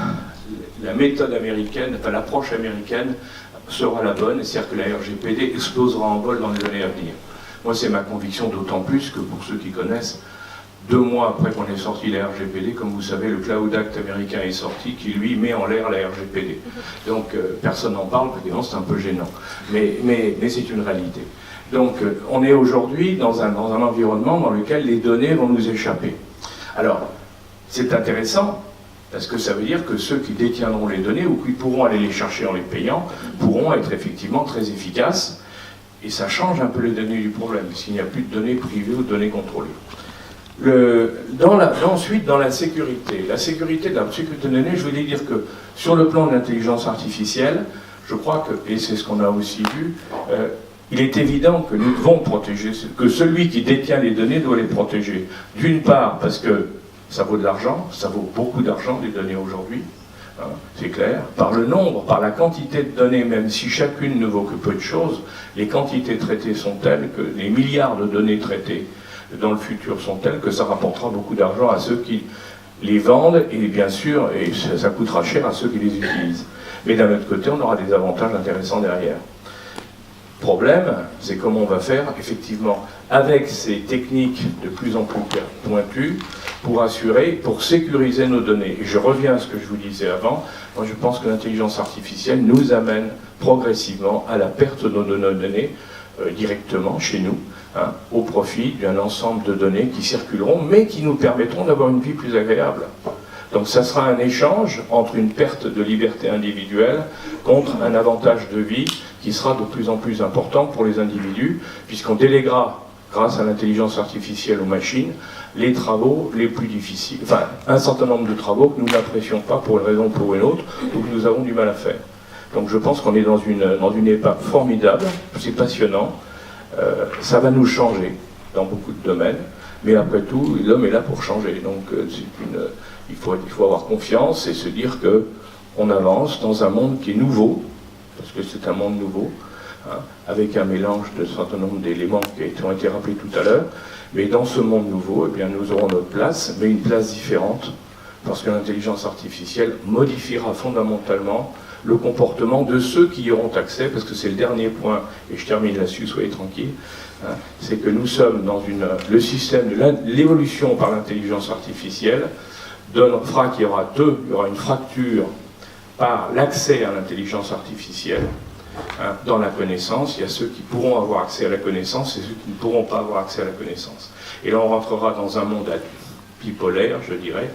méthode américaine, enfin l'approche américaine sera la bonne, c'est-à-dire que la RGPD explosera en vol dans les années à venir. Moi c'est ma conviction, d'autant plus que pour ceux qui connaissent, 2 mois après qu'on ait sorti la RGPD, comme vous savez, le Cloud Act américain est sorti, qui lui met en l'air la RGPD. Donc personne n'en parle, parce que c'est un peu gênant. Mais c'est une réalité. Donc on est aujourd'hui dans un environnement dans lequel les données vont nous échapper. Alors, c'est intéressant, parce que ça veut dire que ceux qui détiendront les données, ou qui pourront aller les chercher en les payant, pourront être effectivement très efficaces, et ça change un peu les données du problème, puisqu'il n'y a plus de données privées ou de données contrôlées. Ensuite, dans la sécurité de la sécurité de données, je voulais dire que sur le plan de l'intelligence artificielle, je crois que, et c'est ce qu'on a aussi vu, il est évident que nous devons protéger, que celui qui détient les données doit les protéger. D'une part, parce que ça vaut de l'argent, ça vaut beaucoup d'argent, les données aujourd'hui, hein, c'est clair. Par le nombre, par la quantité de données, même si chacune ne vaut que peu de choses, les quantités traitées sont telles que les milliards de données traitées dans le futur sont telles que ça rapportera beaucoup d'argent à ceux qui les vendent, et bien sûr, et ça coûtera cher à ceux qui les utilisent. Mais d'un autre côté, on aura des avantages intéressants derrière. Problème, c'est comment on va faire, effectivement, avec ces techniques de plus en plus pointues, pour assurer, pour sécuriser nos données. Et je reviens à ce que je vous disais avant, moi je pense que l'intelligence artificielle nous amène progressivement à la perte de nos données directement chez nous, hein, au profit d'un ensemble de données qui circuleront, mais qui nous permettront d'avoir une vie plus agréable. Donc ça sera un échange entre une perte de liberté individuelle contre un avantage de vie qui sera de plus en plus important pour les individus, puisqu'on déléguera, grâce à l'intelligence artificielle aux machines, les travaux les plus difficiles, enfin un certain nombre de travaux que nous n'apprécions pas pour une raison ou pour une autre, ou que nous avons du mal à faire. Donc je pense qu'on est dans une étape formidable, c'est passionnant, ça va nous changer dans beaucoup de domaines, mais après tout, l'homme est là pour changer. Donc il faut avoir confiance et se dire qu'on avance dans un monde qui est nouveau, parce que c'est un monde nouveau, hein, avec un mélange de certain nombre d'éléments qui ont été rappelés tout à l'heure, mais dans ce monde nouveau, eh bien, nous aurons notre place, mais une place différente, parce que l'intelligence artificielle modifiera fondamentalement le comportement de ceux qui y auront accès, parce que c'est le dernier point, et je termine là-dessus, soyez tranquilles, hein, c'est que nous sommes dans le système de l'évolution par l'intelligence artificielle fera qu'il y aura il y aura une fracture par l'accès à l'intelligence artificielle. Hein, dans la connaissance, il y a ceux qui pourront avoir accès à la connaissance et ceux qui ne pourront pas avoir accès à la connaissance. Et là, on rentrera dans un monde bipolaire, je dirais,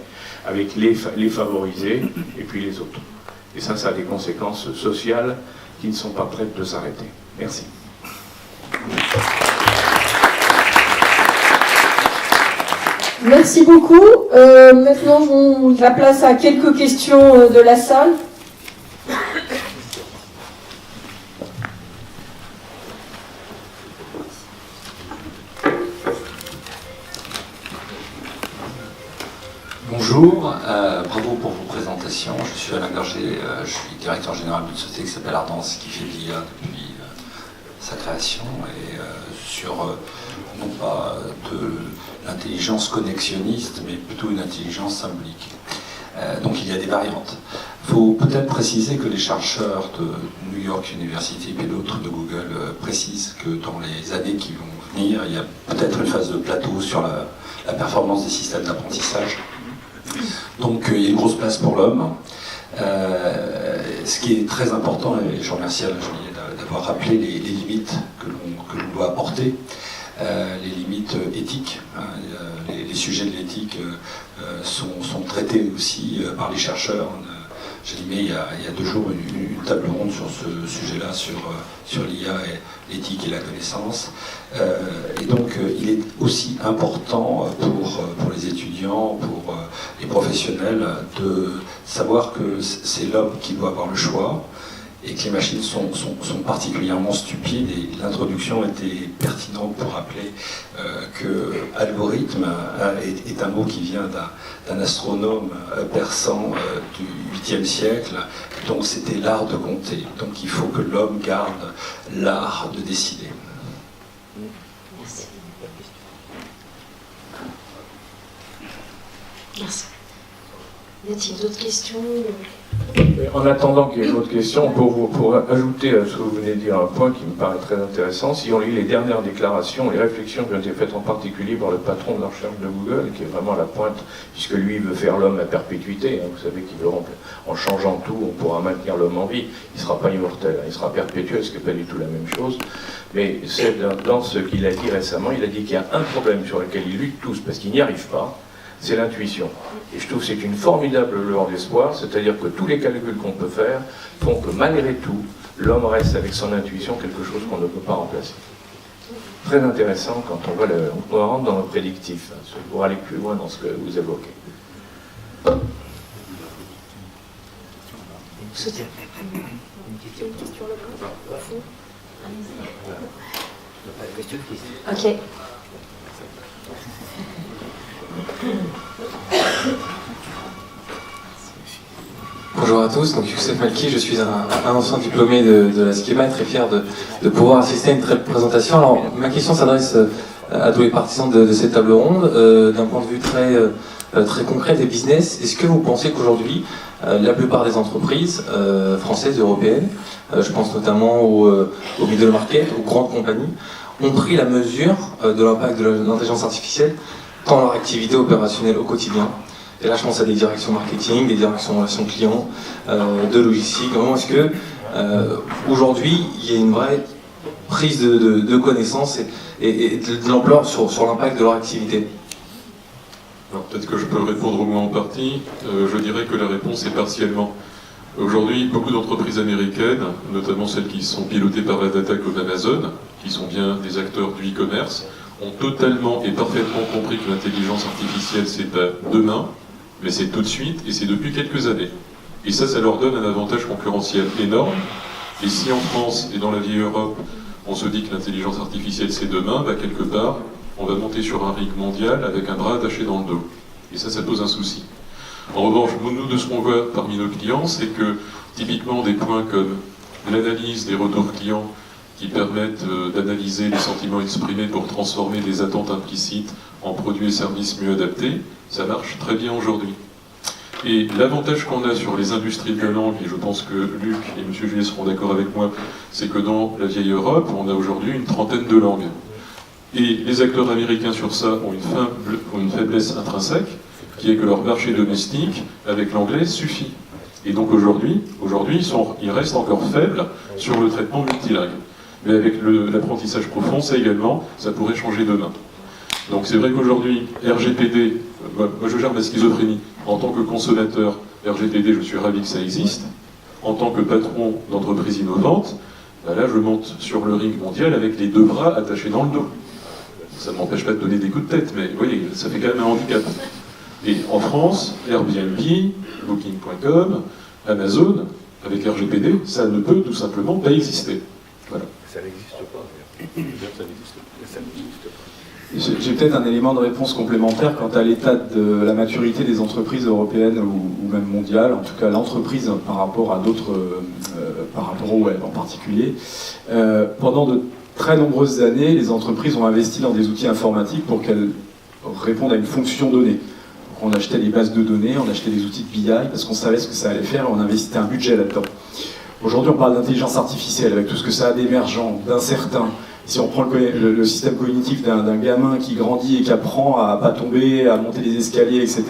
avec les favorisés et puis les autres. Et ça a des conséquences sociales qui ne sont pas prêtes de s'arrêter. Merci. Merci beaucoup. Maintenant, on la place à quelques questions de la salle. Bonjour, bravo pour vos présentations. Je suis Alain Garger, je suis directeur général d'une société qui s'appelle Ardence, qui fait de l'IA depuis sa création, et sur non pas de l'intelligence connexionniste, mais plutôt une intelligence symbolique. Donc il y a des variantes. Il faut peut-être préciser que les chercheurs de New York University et d'autres de Google précisent que dans les années qui vont venir, il y a peut-être une phase de plateau sur la performance des systèmes d'apprentissage. Donc il y a une grosse place pour l'homme. Ce qui est très important, et je remercie Alain Joly d'avoir rappelé les limites que l'on doit apporter, les limites éthiques. Les sujets de l'éthique sont traités aussi par les chercheurs. J'ai animé il y a 2 jours une table ronde sur ce sujet-là, sur l'IA et l'éthique et la connaissance. Et donc il est aussi important pour les étudiants, pour les professionnels, de savoir que c'est l'homme qui doit avoir le choix et que les machines sont particulièrement stupides, et l'introduction était pertinente pour rappeler que algorithme est un mot qui vient d'un astronome persan du 8e siècle, dont c'était l'art de compter. Donc il faut que l'homme garde l'art de décider. Merci. Merci. Y a-t-il d'autres questions? En attendant qu'il y ait une autre question, pour ajouter à ce que vous venez de dire un point qui me paraît très intéressant, si on lit les dernières déclarations, les réflexions qui ont été faites en particulier par le patron de la recherche de Google, qui est vraiment à la pointe, puisque lui veut faire l'homme à perpétuité, vous savez qu'il veut en changeant tout, on pourra maintenir l'homme en vie, il ne sera pas immortel, il sera perpétuel, ce qui n'est pas du tout la même chose, mais c'est dans ce qu'il a dit récemment, il a dit qu'il y a un problème sur lequel ils luttent tous, parce qu'ils n'y arrivent pas, c'est l'intuition. Et je trouve que c'est une formidable lueur d'espoir, c'est-à-dire que tous les calculs qu'on peut faire font que malgré tout, l'homme reste avec son intuition quelque chose qu'on ne peut pas remplacer. Très intéressant quand on rentre dans le prédictif, pour aller plus loin dans ce que vous évoquez. Ok. Bonjour à tous, donc Youssef Malki, je suis un ancien diplômé de la Schema, très fier de pouvoir assister à une telle présentation. Alors ma question s'adresse à tous les partisans de cette table ronde, d'un point de vue très concret des business. Est-ce que vous pensez qu'aujourd'hui, la plupart des entreprises françaises, européennes, je pense notamment au middle market, aux grandes compagnies, ont pris la mesure de l'impact de l'intelligence artificielle dans leur activité opérationnelle au quotidien? Et là, je pense à des directions marketing, des directions relations clients, de logistique. Comment est-ce que aujourd'hui, il y a une vraie prise de connaissance et de l'ampleur sur l'impact de leur activité? Alors peut-être que je peux répondre au moins en partie. Je dirais que la réponse est partiellement. Aujourd'hui, beaucoup d'entreprises américaines, notamment celles qui sont pilotées par la data comme Amazon, qui sont bien des acteurs du e-commerce, ont totalement et parfaitement compris que l'intelligence artificielle, c'est pas demain, mais c'est tout de suite, et c'est depuis quelques années. Et ça leur donne un avantage concurrentiel énorme. Et si en France et dans la vieille Europe, on se dit que l'intelligence artificielle, c'est demain, quelque part, on va monter sur un ring mondial avec un bras attaché dans le dos. Et ça pose un souci. En revanche, nous, de ce qu'on voit parmi nos clients, c'est que, typiquement, des points comme l'analyse des retours clients, qui permettent d'analyser les sentiments exprimés pour transformer des attentes implicites en produits et services mieux adaptés, ça marche très bien aujourd'hui. Et l'avantage qu'on a sur les industries de la langue, et je pense que Luc et M. Juillet seront d'accord avec moi, c'est que dans la vieille Europe, on a aujourd'hui une trentaine de langues. Et les acteurs américains sur ça ont une faiblesse intrinsèque, qui est que leur marché domestique, avec l'anglais, suffit. Et donc aujourd'hui, ils restent encore faibles sur le traitement multilingue. Mais avec l'apprentissage profond, ça pourrait changer demain. Donc c'est vrai qu'aujourd'hui, RGPD, moi je gère ma schizophrénie. En tant que consommateur, RGPD, je suis ravi que ça existe. En tant que patron d'entreprise innovante, là je monte sur le ring mondial avec les deux bras attachés dans le dos. Ça ne m'empêche pas de donner des coups de tête, mais vous voyez, ça fait quand même un handicap. Et en France, Airbnb, Booking.com, Amazon, avec RGPD, ça ne peut tout simplement pas exister. Voilà. Ça n'existe pas. Ça n'existe pas. J'ai peut-être un élément de réponse complémentaire quant à l'état de la maturité des entreprises européennes ou même mondiales, en tout cas l'entreprise par rapport à d'autres, par rapport au web en particulier. Pendant de très nombreuses années, les entreprises ont investi dans des outils informatiques pour qu'elles répondent à une fonction donnée. Donc on achetait des bases de données, on achetait des outils de BI parce qu'on savait ce que ça allait faire et on investissait un budget là-dedans. Aujourd'hui, on parle d'intelligence artificielle avec tout ce que ça a d'émergent, d'incertain. Si on prend le système cognitif d'un gamin qui grandit et qui apprend à pas tomber, à monter des escaliers, etc.,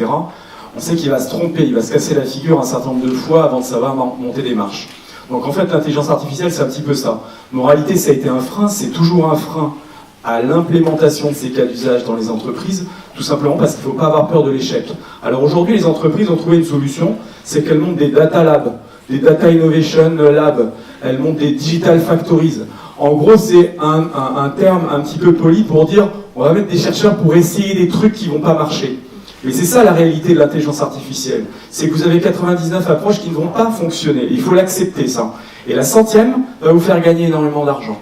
on sait qu'il va se tromper, il va se casser la figure un certain nombre de fois avant de savoir monter des marches. Donc en fait, l'intelligence artificielle, c'est un petit peu ça. Moralité, ça a été un frein, c'est toujours un frein à l'implémentation de ces cas d'usage dans les entreprises, tout simplement parce qu'il ne faut pas avoir peur de l'échec. Alors aujourd'hui, les entreprises ont trouvé une solution, c'est qu'elles montent des data labs, des data innovation labs, elles montent des digital factories. En gros, c'est un terme un petit peu poli pour dire on va mettre des chercheurs pour essayer des trucs qui ne vont pas marcher. Mais c'est ça la réalité de l'intelligence artificielle. C'est que vous avez 99 approches qui ne vont pas fonctionner. Il faut l'accepter, ça. Et la 100e va vous faire gagner énormément d'argent.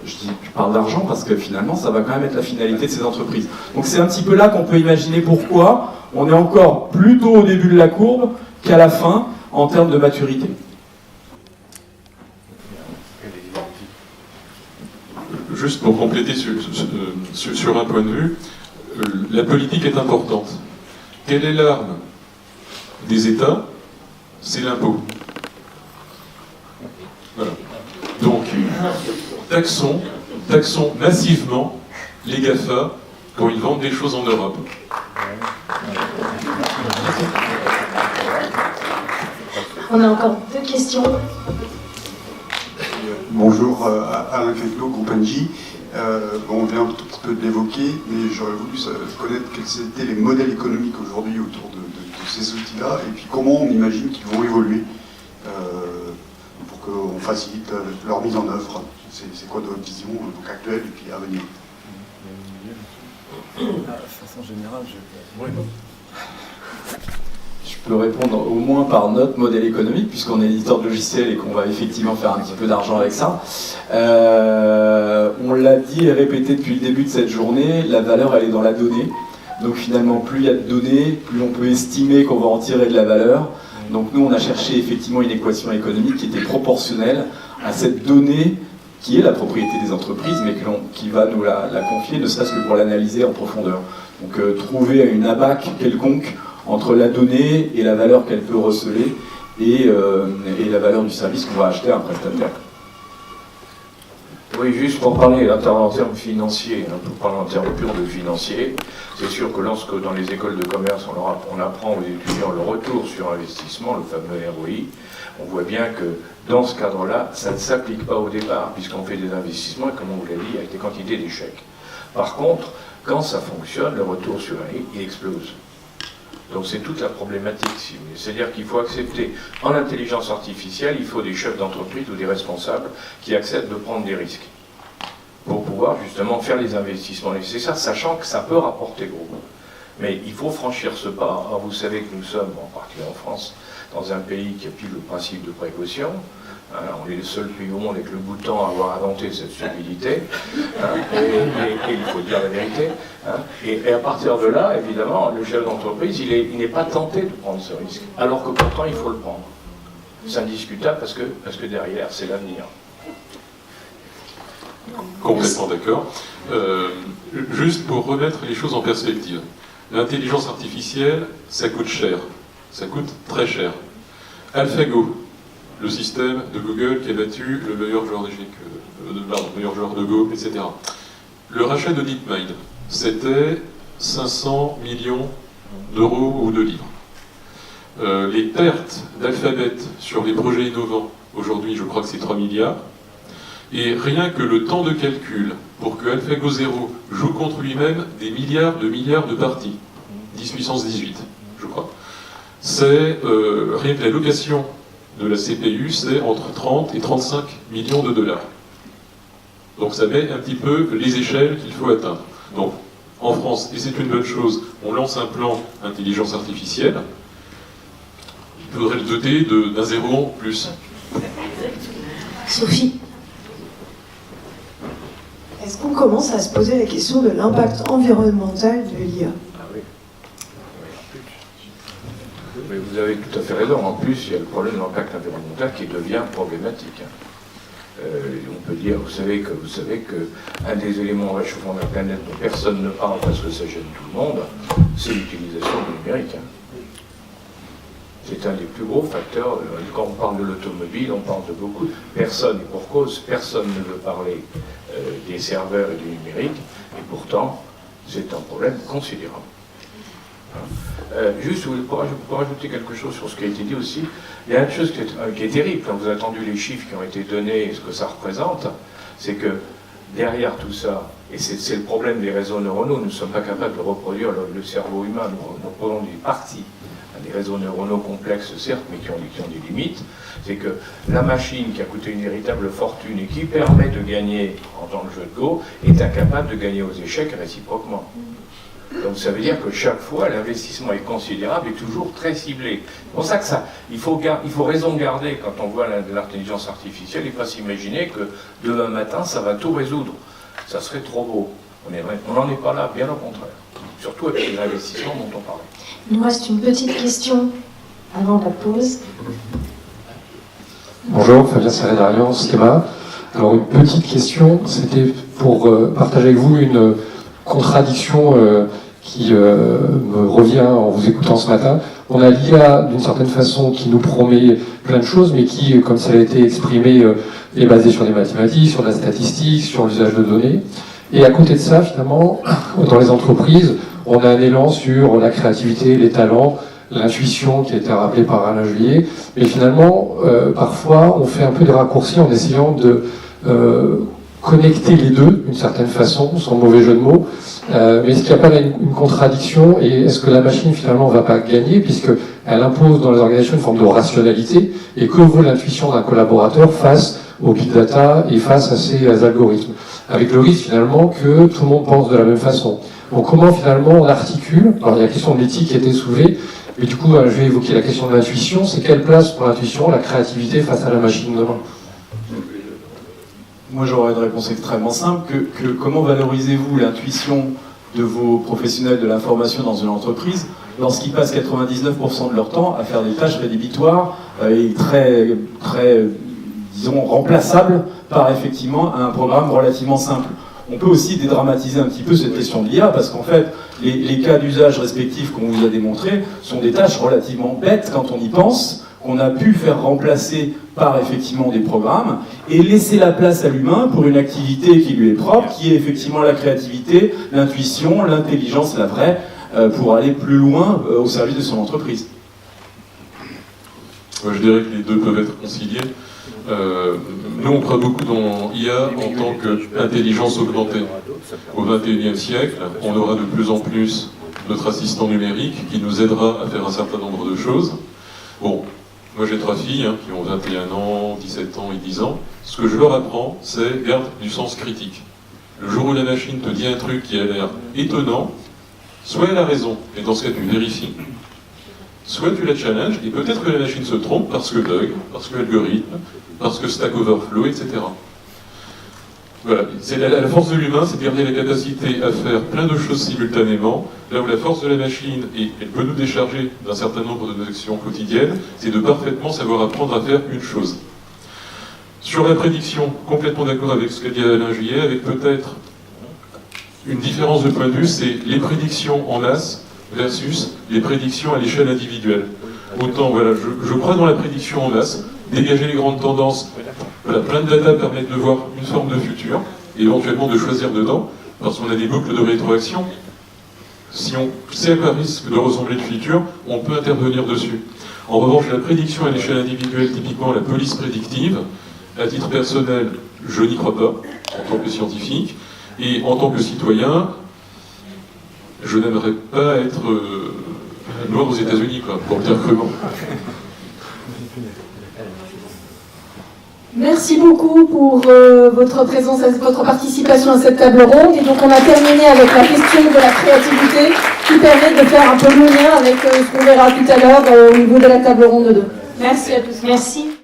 Je parle d'argent parce que finalement, ça va quand même être la finalité de ces entreprises. Donc c'est un petit peu là qu'on peut imaginer pourquoi on est encore plutôt au début de la courbe qu'à la fin en termes de maturité. Juste pour compléter sur un point de vue, la politique est importante. Quelle est l'arme des États? C'est l'impôt. Voilà. Donc, taxons massivement les GAFA quand ils vendent des choses en Europe. On a encore 2 questions. Bonjour, Alain Quinquelot, groupe Engie. On vient un tout petit peu de l'évoquer, mais j'aurais voulu connaître quels étaient les modèles économiques aujourd'hui autour de ces outils-là, et puis comment on imagine qu'ils vont évoluer pour qu'on facilite leur mise en œuvre. C'est quoi votre vision actuelle et puis à venir? De façon générale, je peux répondre au moins par notre modèle économique, puisqu'on est éditeur de logiciels et qu'on va effectivement faire un petit peu d'argent avec ça. On l'a dit et répété depuis le début de cette journée, la valeur elle est dans la donnée. Donc finalement, plus il y a de données, plus on peut estimer qu'on va en tirer de la valeur. Donc nous, on a cherché effectivement une équation économique qui était proportionnelle à cette donnée qui est la propriété des entreprises, mais qui va nous la confier, ne serait-ce que pour l'analyser en profondeur. Donc trouver une abaque quelconque entre la donnée et la valeur qu'elle peut receler et la valeur du service qu'on va acheter à un prestataire. Oui, juste pour parler en termes financiers, pour parler en termes purs de financiers, c'est sûr que lorsque dans les écoles de commerce on apprend aux étudiants le retour sur investissement, le fameux ROI, on voit bien que dans ce cadre-là, ça ne s'applique pas au départ, puisqu'on fait des investissements, et comme on vous l'a dit, avec des quantités d'échecs. Par contre, quand ça fonctionne, le retour sur ROI, il explose. Donc c'est toute la problématique, si vous voulez. C'est-à-dire qu'il faut accepter, en intelligence artificielle, il faut des chefs d'entreprise ou des responsables qui acceptent de prendre des risques pour pouvoir justement faire les investissements nécessaires, sachant que ça peut rapporter gros. Mais il faut franchir ce pas. Alors vous savez que nous sommes, en particulier en France, dans un pays qui applique le principe de précaution. On est le seul pays au monde avec le bout de temps à avoir inventé cette stupidité, et il faut dire la vérité. Et à partir de là, évidemment, le chef d'entreprise, il n'est pas tenté de prendre ce risque, alors que pourtant il faut le prendre. C'est indiscutable parce que derrière, c'est l'avenir. Complètement d'accord. Juste pour remettre les choses en perspective, l'intelligence artificielle, ça coûte cher. Ça coûte très cher. AlphaGo, le système de Google qui a battu le meilleur joueur de Go, etc. Le rachat de DeepMind, c'était 500 millions d'euros ou de livres. Les pertes d'Alphabet sur les projets innovants, aujourd'hui je crois que c'est 3 milliards. Et rien que le temps de calcul pour que AlphaGo 0 joue contre lui-même des milliards de parties, 10 puissance 18, je crois. C'est rien que la location de la CPU, c'est entre 30 et 35 millions de dollars. Donc ça met un petit peu les échelles qu'il faut atteindre. Donc en France, et c'est une bonne chose, on lance un plan intelligence artificielle. Il faudrait le doter d'un 0 en plus. Sophie. Est-ce qu'on commence à se poser la question de l'impact environnemental de l'IA? Mais vous avez tout à fait raison. En plus, il y a le problème de l'impact environnemental qui devient problématique. On peut dire, vous savez que un des éléments de réchauffement de la planète dont personne ne parle parce que ça gêne tout le monde, c'est l'utilisation du numérique. C'est un des plus gros facteurs. Quand on parle de l'automobile, on parle de beaucoup. Personne, et pour cause, personne ne veut parler des serveurs et du numérique, et pourtant, c'est un problème considérable. Juste, pour rajouter quelque chose sur ce qui a été dit aussi, il y a une chose qui est terrible, quand vous avez entendu les chiffres qui ont été donnés et ce que ça représente, c'est que derrière tout ça, et c'est le problème des réseaux neuronaux, nous ne sommes pas capables de reproduire le cerveau humain, nous prenons des parties, des réseaux neuronaux complexes certes, mais qui ont des limites, c'est que la machine qui a coûté une véritable fortune et qui permet de gagner dans le jeu de Go, est incapable de gagner aux échecs réciproquement. Donc ça veut dire que chaque fois, l'investissement est considérable et toujours très ciblé. C'est pour ça que il faut raison garder quand on voit l'intelligence artificielle et pas s'imaginer que demain matin, ça va tout résoudre. Ça serait trop beau. On n'en est pas là, bien au contraire. Surtout avec les investissements dont on parlait. Il nous reste une petite question avant la pause. Bonjour, Fabien Serret-Darian, Schema. Alors une petite question, c'était pour partager avec vous une contradiction qui me revient en vous écoutant ce matin. On a l'IA d'une certaine façon qui nous promet plein de choses, mais qui, comme ça a été exprimé, est basée sur des mathématiques, sur de la statistique, sur l'usage de données. Et à côté de ça, finalement, dans les entreprises, on a un élan sur la créativité, les talents, l'intuition qui a été rappelée par Alain Juillet. Mais finalement, parfois, on fait un peu des raccourcis en essayant de connecter les deux d'une certaine façon, sans mauvais jeu de mots. Mais est-ce qu'il n'y a pas une contradiction et est-ce que la machine finalement ne va pas gagner puisqu'elle impose dans les organisations une forme de rationalité et que vaut l'intuition d'un collaborateur face au big data et face à ces algorithmes, avec le risque finalement que tout le monde pense de la même façon. Donc comment finalement on articule, alors il y a la question de l'éthique qui a été soulevée, mais du coup je vais évoquer la question de l'intuition, c'est quelle place pour l'intuition, la créativité face à la machine demain? Moi, j'aurais une réponse extrêmement simple. Comment valorisez-vous l'intuition de vos professionnels de l'information dans une entreprise lorsqu'ils passent 99% de leur temps à faire des tâches rédhibitoires et très, disons, remplaçables par effectivement un programme relativement simple? On peut aussi dédramatiser un petit peu cette question de l'IA parce qu'en fait, les cas d'usage respectifs qu'on vous a démontrés sont des tâches relativement bêtes quand on y pense, qu'on a pu faire remplacer par effectivement des programmes et laisser la place à l'humain pour une activité qui lui est propre, qui est effectivement la créativité, l'intuition, l'intelligence, la vraie, pour aller plus loin au service de son entreprise. Je dirais que les deux peuvent être conciliés. Nous, on croit beaucoup dans IA en tant qu'intelligence augmentée. Au XXIe siècle, on aura de plus en plus notre assistant numérique qui nous aidera à faire un certain nombre de choses. Bon, moi j'ai 3 filles qui ont 21 ans, 17 ans et 10 ans. Ce que je leur apprends, c'est garde du sens critique. Le jour où la machine te dit un truc qui a l'air étonnant, soit elle a raison, et dans ce cas tu vérifies, soit tu la challenges, et peut-être que la machine se trompe parce que bug, parce que algorithme, parce que Stack Overflow, etc. Voilà, c'est la force de l'humain, c'est de garder la capacité à faire plein de choses simultanément, là où la force de la machine, et elle peut nous décharger d'un certain nombre de nos actions quotidiennes, c'est de parfaitement savoir apprendre à faire une chose. Sur la prédiction, complètement d'accord avec ce qu'a dit Alain Juillet, avec peut-être une différence de point de vue, c'est les prédictions en masse versus les prédictions à l'échelle individuelle. Autant, voilà, je crois dans la prédiction en masse, dégager les grandes tendances. Voilà, plein de data permettent de voir une forme de futur, et éventuellement de choisir dedans, parce qu'on a des boucles de rétroaction. Si on sait à quoi risque de ressembler le futur, on peut intervenir dessus. En revanche, la prédiction à l'échelle individuelle, typiquement la police prédictive, à titre personnel, je n'y crois pas, en tant que scientifique, et en tant que citoyen, je n'aimerais pas être noir aux États-Unis, quoi, pour le dire crûment. Merci beaucoup pour votre présence, votre participation à cette table ronde. Et donc on a terminé avec la question de la créativité qui permet de faire un peu le lien avec ce qu'on verra tout à l'heure au niveau de la table ronde 2. Merci à tous. Merci.